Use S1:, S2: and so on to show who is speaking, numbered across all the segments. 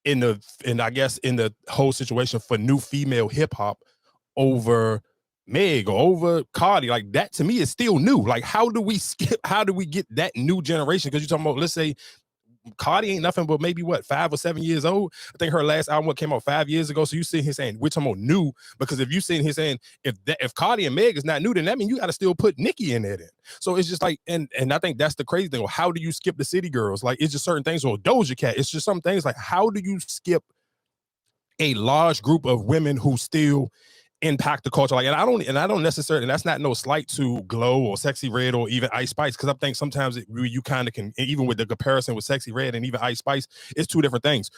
S1: and I guess in the whole situation for new female hip hop over Meg or over Cardi, like that to me is still new. Like, how do we skip? How do we get that new generation? Because you're talking about, let's say Cardi ain't nothing but maybe what 5 or 7 years old. I think her last album came out 5 years ago. So you sitting here saying we're talking about new, because if you sitting here saying if Cardi and Meg is not new, then that means you got to still put Nicki in there. Then so it's just like and I think that's the crazy thing. Well, how do you skip the city girls? Like it's just certain things. Or Doja Cat. It's just some things like how do you skip a large group of women who still impact the culture? Like, and I don't necessarily, and that's not no slight to Glow or Sexy Red or even Ice Spice, because I think sometimes you kind of can, even with the comparison with Sexy Red and even Ice Spice, it's two different things.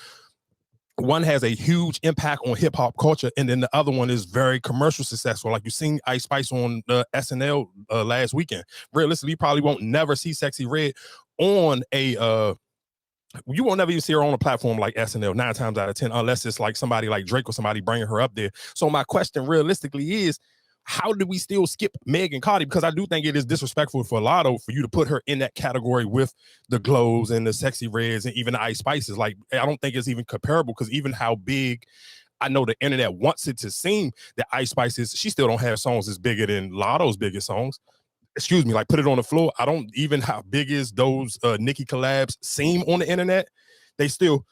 S1: One has a huge impact on hip hop culture, and then the other one is very commercial successful. Like you seen Ice Spice on SNL last weekend. Realistically, you probably won't never see Sexy Red on a you won't never even see her on a platform like SNL 9 times out of 10, unless it's like somebody like Drake or somebody bringing her up there. So my question realistically is, how do we still skip Meg and Cardi? Because I do think it is disrespectful for Lotto for you to put her in that category with the Glows and the Sexy Reds and even the Ice Spices. Like, I don't think it's even comparable, because even how big I know the internet wants it to seem that Ice Spices, she still don't have songs as bigger than Lotto's biggest songs. Excuse me, like Put It On The Floor. I don't even how big is those Nicki collabs seem on the internet. They still,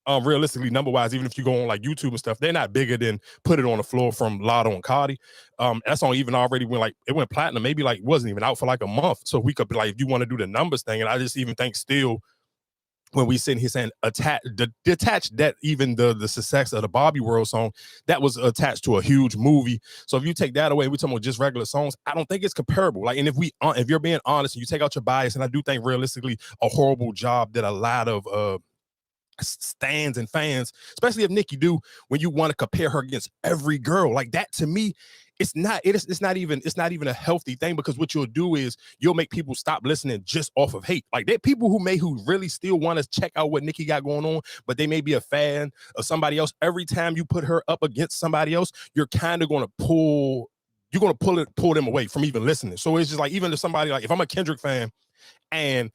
S1: realistically, number wise, even if you go on like YouTube and stuff, they're not bigger than Put It On The Floor from Lotto and Cardi. That song even already went like, it went platinum, maybe like wasn't even out for like a month. So we could be like, if you want to do the numbers thing, and I just even think still, when we sitting here saying detached that even the success of the Bobby World song, that was attached to a huge movie. So if you take that away, we're talking about just regular songs, I don't think it's comparable. Like, and if you're being honest and you take out your bias, and I do think realistically a horrible job that a lot of stands and fans, especially if Nicki do, when you want to compare her against every girl like that, to me, it's not even a healthy thing, because what you'll do is you'll make people stop listening just off of hate. Like, there are people who really still want to check out what Nicki got going on, but they may be a fan of somebody else. Every time you put her up against somebody else, you're kind of going to pull them away from even listening. So it's just like, even if somebody, like if I'm a Kendrick fan and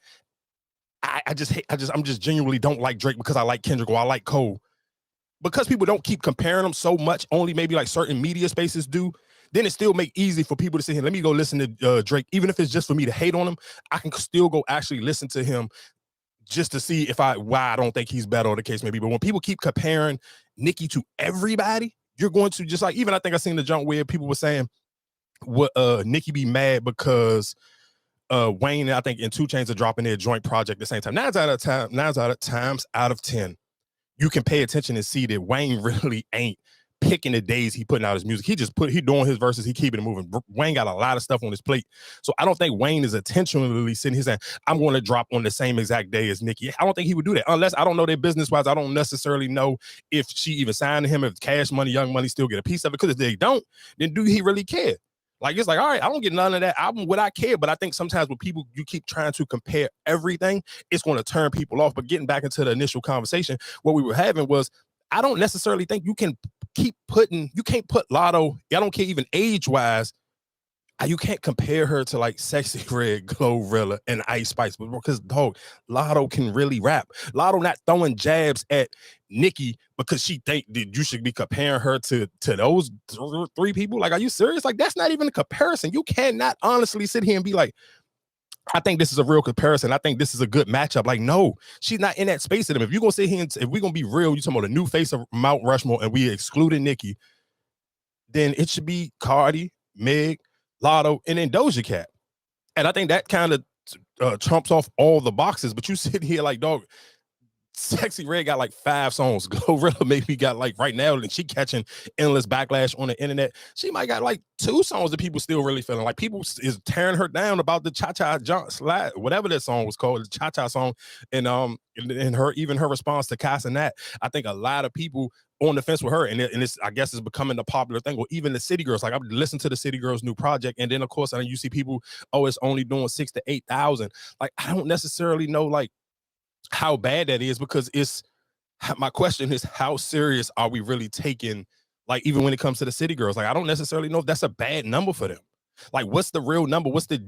S1: I'm just genuinely don't like Drake because I like Kendrick or I like Cole, because people don't keep comparing them so much, only maybe like certain media spaces do, then it still make easy for people to say, hey, let me go listen to Drake. Even if it's just for me to hate on him, I can still go actually listen to him just to see why I don't think he's better, or the case may be. But when people keep comparing Nicki to everybody, you're going to just like, even I think I seen the junk where people were saying, what Nicki be mad because Wayne, I think, and 2 Chainz are dropping their joint project at the same time. 9 times out of 10, you can pay attention and see that Wayne really ain't picking the days he putting out his music. He doing his verses, he keeping it moving. Wayne got a lot of stuff on his plate. So I don't think Wayne is intentionally sitting here saying, I'm going to drop on the same exact day as Nicki. I don't think he would do that, unless, I don't know their business-wise. I don't necessarily know if she even signed to him, if Cash Money, Young Money still get a piece of it, because if they don't, then do he really care? Like, it's like, all right, I don't get none of that album. Would I care? But I think sometimes with people, you keep trying to compare everything, it's going to turn people off. But getting back into the initial conversation, what we were having was, I don't necessarily think you can't put Lotto, I don't care even age-wise, you can't compare her to like Sexy Red, Glorilla, and Ice Spice, because dog, Lotto can really rap. Lotto not throwing jabs at Nicki because she think that you should be comparing her to those 3 people. Like, are you serious? Like, that's not even a comparison. You cannot honestly sit here and be like, I think this is a real comparison. I think this is a good matchup. Like, no, she's not in that space of them. If you're gonna sit here and if we're gonna be real, you talking about a new face of Mount Rushmore and we excluded Nicki, then it should be Cardi, Meg, Lotto, and then Doja Cat. And I think that kind of trumps off all the boxes. But you sit here like, dog, Sexy Red got like 5 songs. Glorilla maybe got like right now, and she catching endless backlash on the internet. She might got like 2 songs that people still really feeling. Like, people is tearing her down about the Cha-Cha Slide, whatever that song was called, the Cha-Cha song, and her response to Cass and that. I think a lot of people on the fence with her, and it's, I guess it's becoming a popular thing. Well, even the City Girls, like, I've listened to the City Girls' new project, and then of course, you see people, oh, it's only doing 6,000 to 8,000. Like, I don't necessarily know like how bad that is, because my question is, how serious are we really taking, like, even when it comes to the City Girls? Like, I don't necessarily know if that's a bad number for them. Like, what's the real number? What's the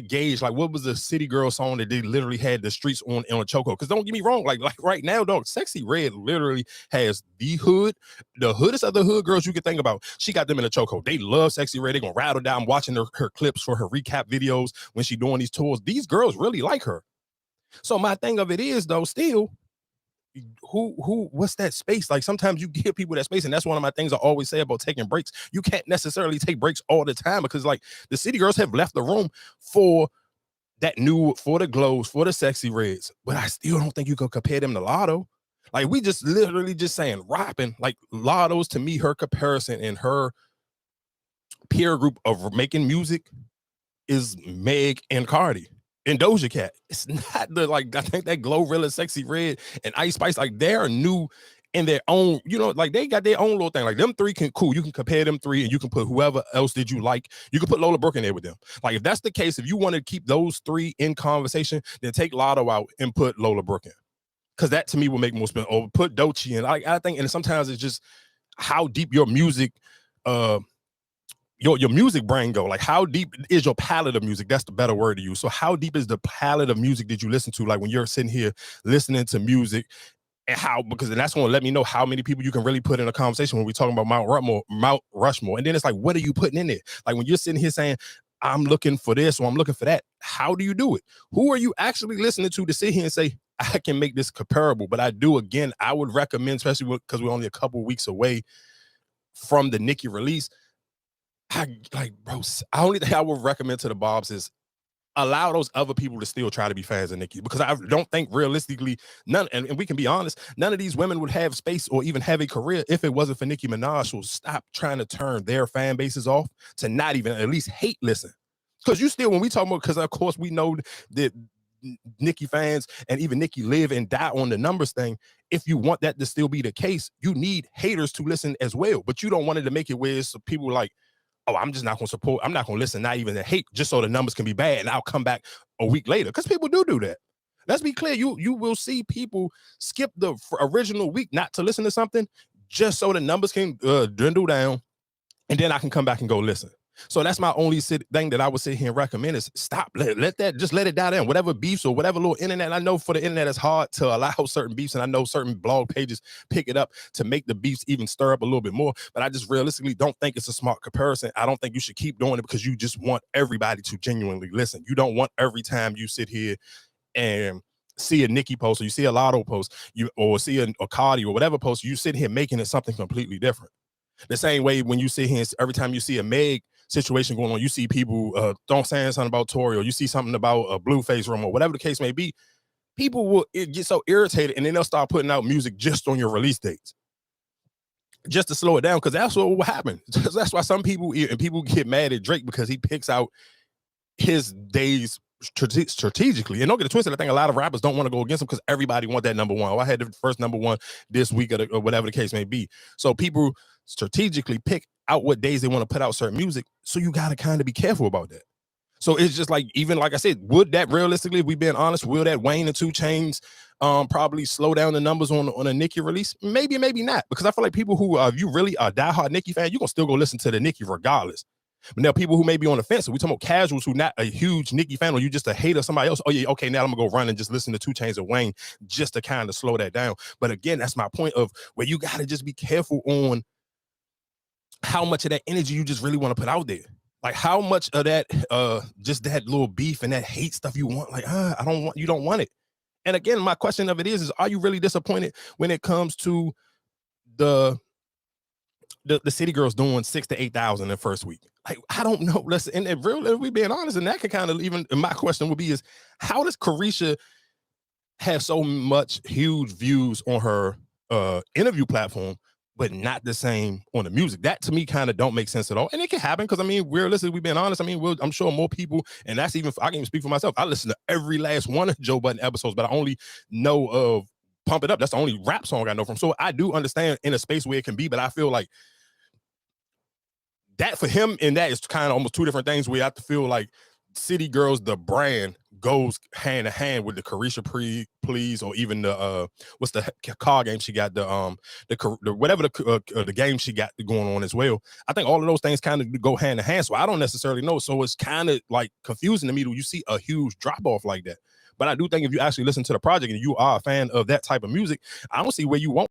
S1: gauge? Like, what was the City Girl song that they literally had the streets on a chokehold? Because don't get me wrong, like right now, dog, Sexy Red literally has the hoodest of the hood girls you can think about. She got them in a chokehold. They love Sexy Red. They gonna rattle down. I'm watching her clips for her recap videos when she doing these tours. These girls really like her. So my thing of it is, though, still, what's that space? Like, sometimes you give people that space, and that's one of my things I always say about taking breaks. You can't necessarily take breaks all the time, because like the City Girls have left the room for the Glows, for the Sexy Reds, but I still don't think you can compare them to Lotto. Like, we just literally just saying rapping. Like, Lotto's, to me, her comparison and her peer group of making music is Meg and Cardi and Doja Cat. It's not I think that Glorilla, Sexy Red, and Ice Spice, like, they're new in their own, like, they got their own little thing. Like, them three cool. You can compare them three, and you can put whoever else did you like. You can put Lola Brooke in there with them. Like, if that's the case, if you want to keep those three in conversation, then take Lotto out and put Lola Brooke in. Because that, to me, will make more sense. Or put Doechii in. I think, and sometimes it's just how deep your music, your music brain go. Like, how deep is your palette of music? That's the better word to use. So how deep is the palette of music that you listen to? Like, when you're sitting here listening to music, and because that's going to let me know how many people you can really put in a conversation when we're talking about Mount Rushmore. And then it's like, what are you putting in there? Like, when you're sitting here saying, I'm looking for this or I'm looking for that, how do you do it? Who are you actually listening to sit here and say, I can make this comparable? But I would recommend, especially because we're only a couple weeks away from the Nicki release, only thing I would recommend to the Bobs is allow those other people to still try to be fans of Nicki, because I don't think realistically and we can be honest, none of these women would have space or even have a career if it wasn't for Nicki Minaj. So stop trying to turn their fan bases off to not even at least hate listen. Because you still, when we talk about, because of course we know that Nicki fans and even Nicki live and die on the numbers thing. If you want that to still be the case, you need haters to listen as well. But you don't want it to make it where it's people like, oh, I'm just not going to support. I'm not going to listen, not even to hate, just so the numbers can be bad, and I'll come back a week later. Because people do that. Let's be clear. You will see people skip the original week not to listen to something just so the numbers can dwindle down, and then I can come back and go listen. So that's my only thing that I would sit here and recommend is stop. Let it die down. Whatever beefs or whatever little internet. I know for the internet, it's hard to allow certain beefs, and I know certain blog pages pick it up to make the beefs even stir up a little bit more. But I just realistically don't think it's a smart comparison. I don't think you should keep doing it because you just want everybody to genuinely listen. You don't want every time you sit here and see a Nicki post or you see a Lotto post, or see a Cardi or whatever post, you sit here making it something completely different. The same way when you sit here, every time you see a Meg situation going on, you see people saying something about Tory, or you see something about a Blueface room, or whatever the case may be, people will get so irritated, and then they'll start putting out music just on your release dates, just to slow it down, because that's what will happen. That's why some people get mad at Drake, because he picks out his days strategically. And don't get it twisted, I think a lot of rappers don't want to go against him because everybody want that number one. Oh, I had the first number one this week, or whatever the case may be. So people strategically pick out what days they want to put out certain music. So you got to kind of be careful about that. So it's just like, even like I said, would that realistically, if we being honest, will that Wayne and 2 Chainz probably slow down the numbers on a Nicki release? Maybe, maybe not. Because I feel like people who if you really are a diehard Nicki fan, you're gonna still go listen to the Nicki regardless. But now people who may be on the fence, so we talking about casuals who not a huge Nicki fan, or you just a hater of somebody else. Oh yeah, okay, now I'm gonna go run and just listen to 2 Chainz and Wayne just to kind of slow that down. But again, that's my point of where you gotta just be careful on how much of that energy you just really want to put out there. Like, how much of that just that little beef and that hate stuff you want? Like, you don't want it. And again, my question of it is are you really disappointed when it comes to the City Girls doing 6,000 to 8,000 in the first week? Like, I don't know. And if we being honest, and that could kind of even, my question would be is, how does Carisha have so much huge views on her interview platform, but not the same on the music? That to me kind of don't make sense at all. And it can happen because, I mean, realistically, we've been honest. I mean, I'm sure more people, and that's even, I can even speak for myself. I listen to every last one of Joe Budden episodes, but I only know of Pump It Up. That's the only rap song I know from. So I do understand in a space where it can be, but I feel like that for him and that is kind of almost two different things, where I have to feel like City Girls, the brand, goes hand in hand with the Carisha Please, or even the what's the car game she got, the whatever the game she got going on as well. I think all of those things kind of go hand in hand. So I don't necessarily know. So it's kind of like confusing to me when you see a huge drop off like that. But I do think if you actually listen to the project and you are a fan of that type of music, I don't see where you won't